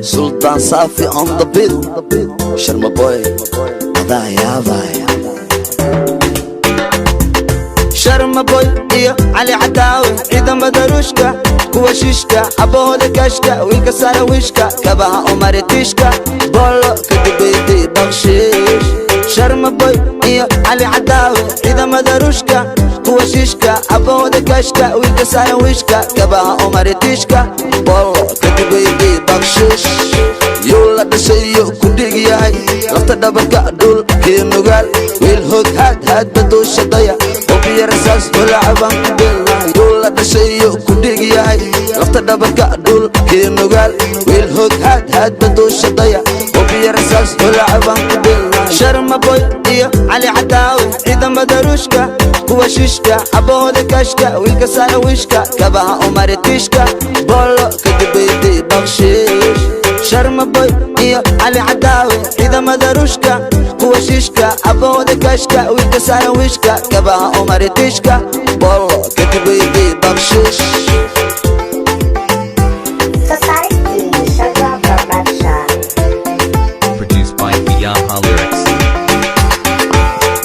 Sultan Safi on the beat. Sharma boy, adaya. Sharma boy, iyo Ali Adawi, ciidan madarushka, kuwa shishka, abahooda kashka, wiilka sara wishka, kabaha umaritishka, bolo kadibeydi bakshish. Sharma boy, iyo Ali Adawi, ciidan madarushka, kuwa shishka, abahooda kashka, wiilka sara wishka, kabaha umaritishka, bolo kadibeydi bakshish. Yola dhashayo ku dhigyahay lafta dhabarka dhulkii nugaal wiil hoog had baduushadaya obiya rasaas holacaban yola dhashayo ku dhigyahay lafta dhabarka dhulkii nugaal wiil hoog had baduushadaya obiya rasaas holacaban Sharma boy iyo Ali Adawi ciidan madarushka kuwa shishka abahooda kashka wiilka sara wishka kabaha umaritishka bolo kadibeydi bakshish Sharma boy iyo Ali Adawi ciidan madarushka kuwa shishka abahooda kashka wiilka sara wishka kabaha umaritishka bolo kadibeydi bakshish Produced by Yaha Lyrics.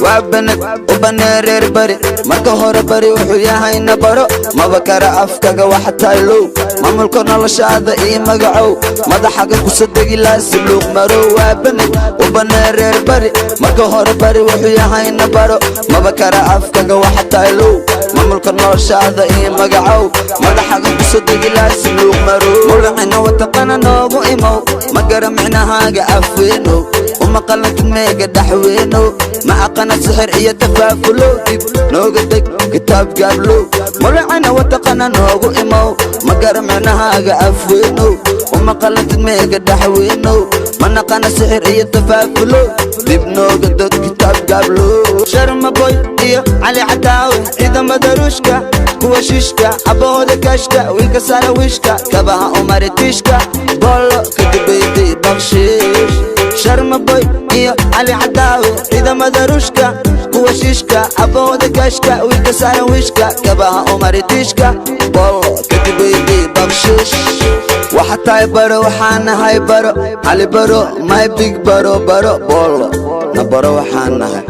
وابنك وبنرير بري marka hore bari wuxuu yahay nabaro maba kara afkaga waxa taylo maamulka noloshaada iyo magacow madaxaga ku sadegi laasib luuq maro wabnag وبنرير bari marka hore bari wuxuu yahay nabaro maba kara afkaga waxa taylo maamulka noloshaada iyo magacow madaxaga ku sadegi laasib luuq maro mulcina wataqana noogu imow magara micnahaaga afweeno uma qalanka meega dhaxweeno ma aqana sixir iyo tafaafulo dib nooga deg kitaab gaablo mulcina wataqana noogu imow magara micnahaaga afweeno uma qalanka meega dhaxweeno ma naqana sixir iyo tafaafulo dib nooga deg kitaab gaablo Sharma boy iyo Ali Adawi ciidan madarushka kuwa shishka abahooda kashka wiilka sara wishka kabaha umaritishka bolo kadibeydi bakshish Sharma boy iyo Ali Adawi ciidan madarushka kuwa shishka abahooda kashka wiilka sara wishka kabaha umaritishka bolo kadibeydi bakshish waxa tahay baro waxaan ahay baro Ali baro my big baro bolo na baro waxaan ahay